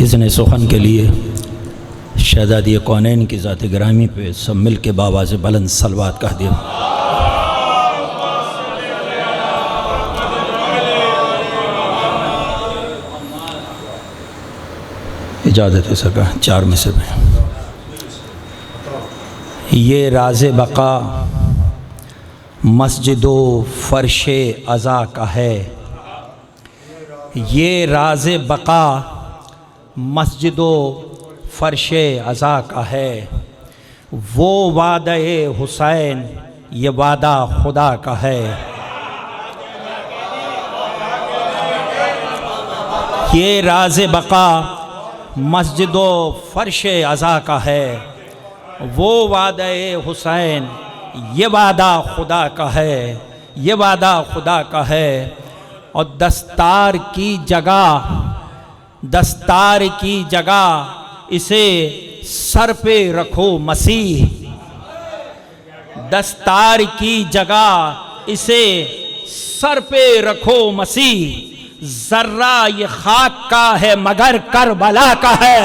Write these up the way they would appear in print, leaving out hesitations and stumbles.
इज़्न सुखन के लिए शहज़ादी कौनैन की ज़ात गिरामी पे सब मिल के बाबा से बुलंद सलवात कह दिया। इजाज़त है सरकार, 4 में से ये राज़े बक़ा मस्जिदो फ़र्शे अज़ा का है। ये राज़े बक़ा मस्जिदो फ़र्शे अज़ा का है। वो वादे हुसैन ये वादा खुदा का है। ये राज़े बक़ा मस्जिदो फ़र्शे अज़ा का है। वो वादे हुसैन ये वादा खुदा का है। ये वादा खुदा का है। और दस्तार की जगह इसे सर पे रखो मसीह। दस्तार की जगह इसे सर पे रखो मसीह। जर्रा ये खाक का है मगर करबला का है।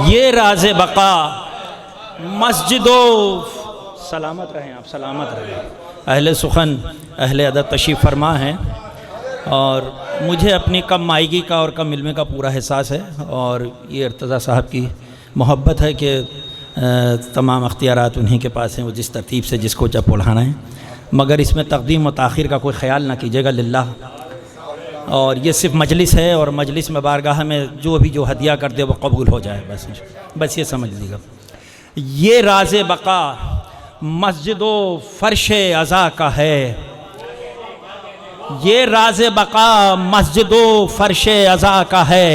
ये राज़े बक़ा मस्जिदो सलामत रहें, आप सलामत रहें। अहले सुखन अहले अदब तशरीफ़ फरमा हैं और मुझे अपनी कम मायगी का और कम इल्म का पूरा एहसास है। और ये इर्तज़ा साहब की मोहब्बत है कि तमाम अख्तियारात उन्हीं के पास हैं, वो जिस तरतीब से जिसको जब पढ़ाना है। मगर इसमें तक़दीम व ताख़ीर का कोई ख़्याल ना कीजिएगा, लिल्लाह। और ये सिर्फ मजलिस है और मजलिस में बारगाह में जो भी जो हदिया कर दे वो कबूल हो जाए, बस ये समझ लीजिएगा। ये राज़े बक़ा मस्जिदो फ़र्शे अज़ा का है। ये राज़े बक़ा मस्जिदो फ़र्शे अज़ा का है।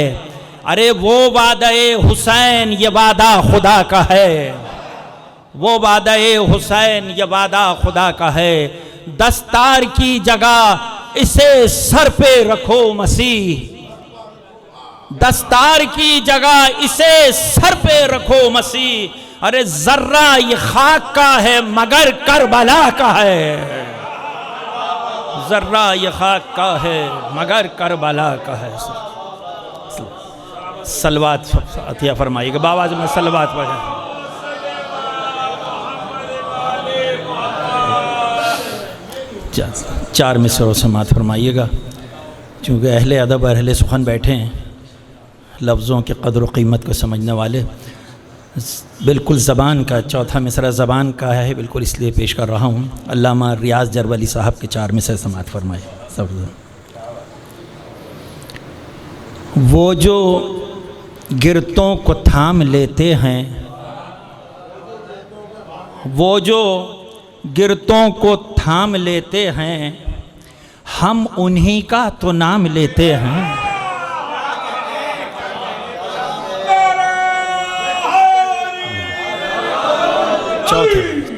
अरे वो वादे हुसैन ये वादा खुदा का है। वो वादे हुसैन ये वादा खुदा का है। दस्तार की जगह इसे सर पे रखो मसीह। दस्तार की जगह इसे सर पे रखो मसीह। अरे जर्रा ये खाक का है मगर करबला का है। जर्रा ये खाक का है मगर करबला का है। सलवात अतिया फरमाइएगा बाबा जी, मैं सलवात पढ़ा। चार मिसरों से मात फरमाइएगा, चूँकि अहले अदब और अहले सुखन बैठे हैं, लफ्ज़ों की कदर व क़ीमत को समझने वाले। बिल्कुल ज़बान का चौथा मिसरा ज़बान का है, बिल्कुल इसलिए पेश कर रहा हूँ। अल्लामा रियाज़ जरवली साहब के 4 मिसरे समात फरमाए। सब वो जो गिरतों को थाम लेते हैं, वो जो गिरतों को थाम लेते हैं, हम उन्हीं का तो नाम लेते हैं।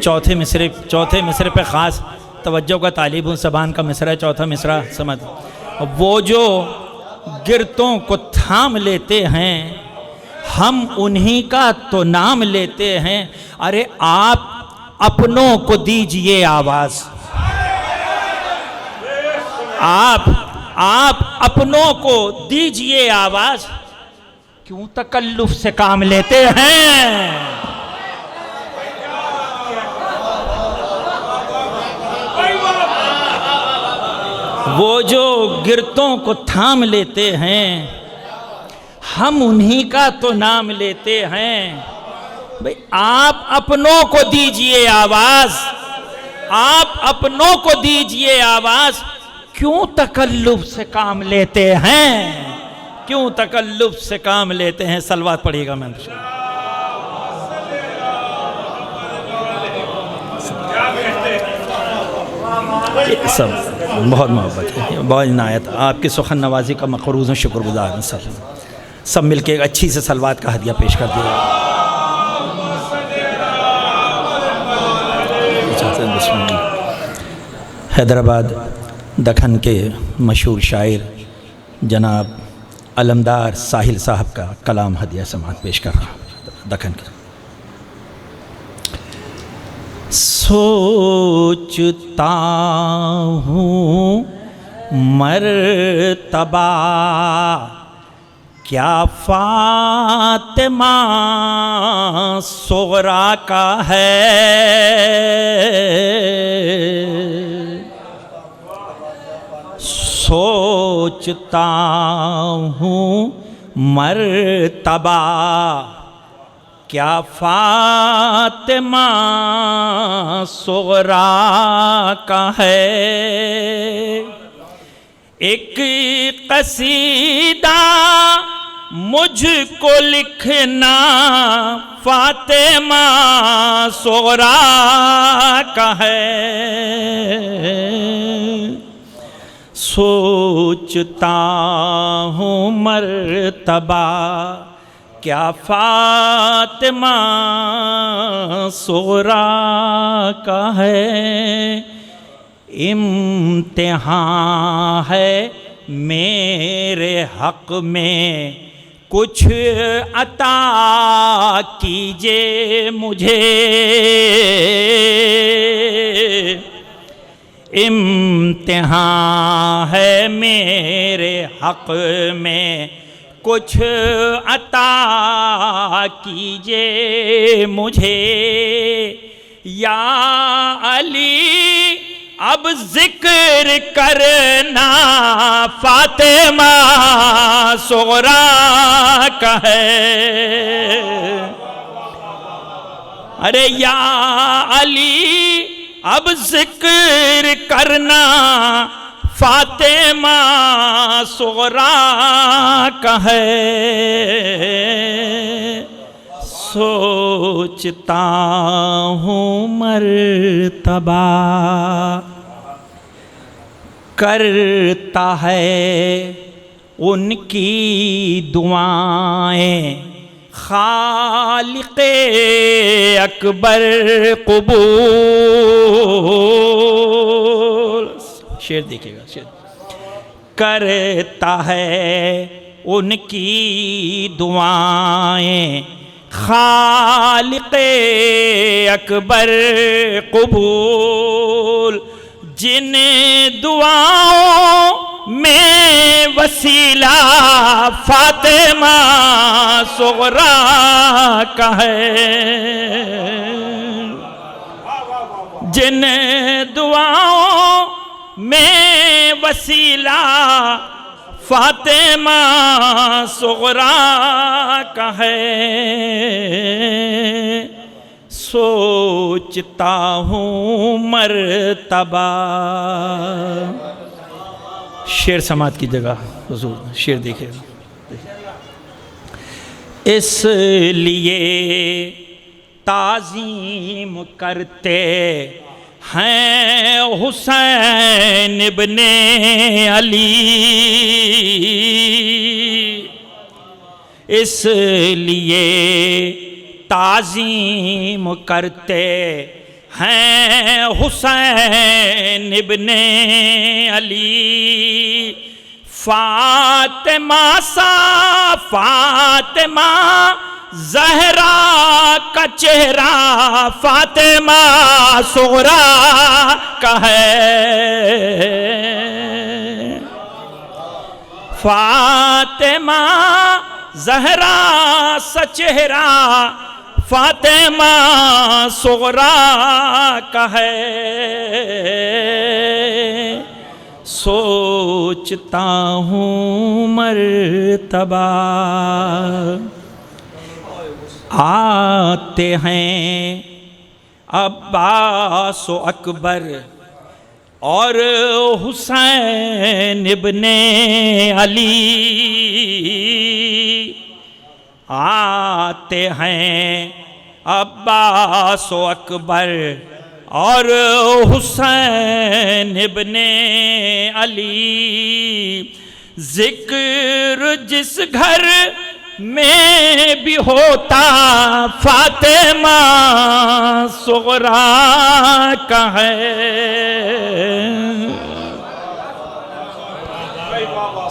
चौथे मिसरे पे ख़ास तवज्जो का तालिब हूँ। ज़बान का मिसरा है, चौथा मिसरा समझ। वो जो गिरतों को थाम लेते हैं, हम उन्हीं का तो नाम लेते हैं। अरे आप अपनों को दीजिए आवाज़। आप अपनों को दीजिए आवाज़। क्यों तकल्लुफ़ से काम लेते हैं? वो जो गिरतों को थाम लेते हैं, हम उन्हीं का तो नाम लेते हैं। भाई आप अपनों को दीजिए आवाज़। आप अपनों को दीजिए आवाज़। क्यों तकल्लुफ़ से काम लेते हैं? क्यों तकल्लुफ़ से काम लेते हैं? सलवात पढ़िएगा। मैं सब बहुत मोहब्बत है, बहुत इनायत। आपकी सुखन नवाजी का मक़रूज़ शुक्रगुज़ार हैं। सब मिल के एक अच्छी से सलवात का हदिया पेश कर दिया। हैदराबाद दखन के मशहूर शायर जनाब अलमदार साहिल साहब का कलाम हदिया समात पेश कर रहा हूँ। दखन की सोचता हूँ मर्तबा क्या फातिमा सोगरा का है, सोचता हूँ मर्तबा क्या फातिमा सोगरा का है। एक कसीदा मुझको लिखना फातिमा सोगरा का है, सोचता हूँ मर्तबा क्या फातिमा सोगरा का है। इम्तिहान है मेरे हक़ में कुछ अता कीजिए मुझे, इम्तिहान है मेरे हक़ में कुछ अता कीजिए मुझे। या अली अब जिक्र करना फातिमा सोगरा का है। अरे या अली अब जिक्र करना फातिमा सोगरा का है, सोचता हूँ मर्तबा करता है उनकी दुआएं खालिक़े अकबर कबूल। शेर देखिएगा, शेर करता है उनकी दुआएं खालिक़े अकबर कबूल। जिन दुआओं में वसीला फातिमा सोगरा का है, जिन दुआओं में वसीला फातिमा सोगरा का है, सोचता हूँ मर्तबा। शेर समात की जगह हुजूर शेर देखिएगा। इसलिए ताज़ीम करते हैं हुसैन इब्ने अली, इसलिए ताज़ीम करते हैं हुसैन इब्ने अली। फातिमा सा फातिमा ज़हरा का चेहरा फातिमा सोगरा का है, फातिमा ज़हरा सा चेहरा फातिमा सोगरा का है, सोचता हूँ मर्तबा। आते हैं अब्बास व अकबर और हुसैन इब्ने अली, आते हैं अब्बास व अकबर और हुसैन इब्ने अली। जिक्र जिस घर में भी होता फातिमा सोगरा का है,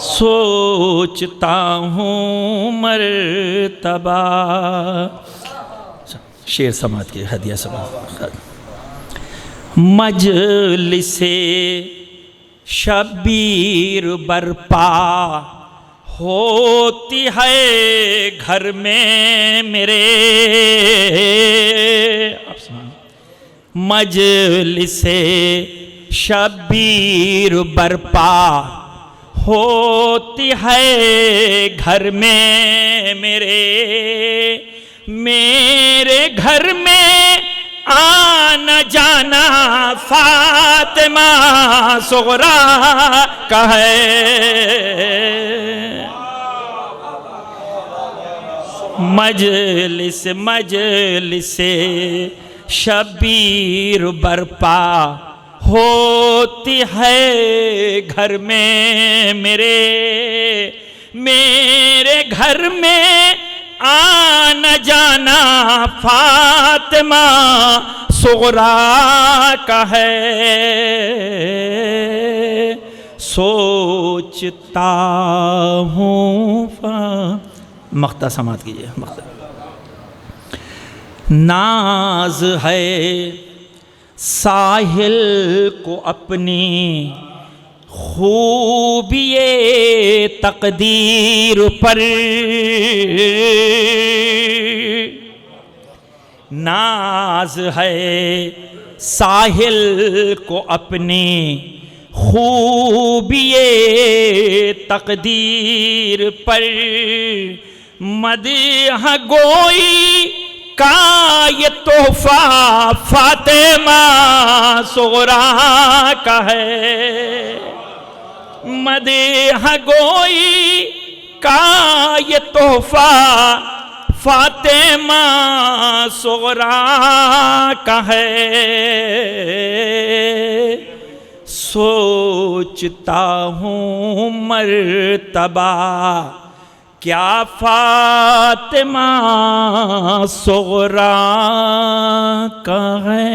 सोचता हूँ मर्तबा। शेर समात के हदिया समात। मजलिसे शबीर बरपा होती है घर में मेरे। आप सुनिए। मजलिसे शबीर बरपा होती है घर में मेरे। मेरे घर में आना जाना फातिमा सुगरा का है। मजलिस मजलिसे शबीर बरपा होती है घर में मेरे। मेरे घर में आना जाना फातिमा सुगरा का है। सोचता हूँ मख्ता समात कीजिए। मख्ता नाज है साहिल को अपनी खूबिये तकदीर पर। नाज है साहिल को अपनी खूबिये तकदीर पर। मदीह गोई का ये तोहफा फातिमा सुगरा का है। मदीह गोई का ये तोहफा फातिमा सुगरा का है। सोचता हूँ मर्तबा क्या फातिमा सुगरा का है।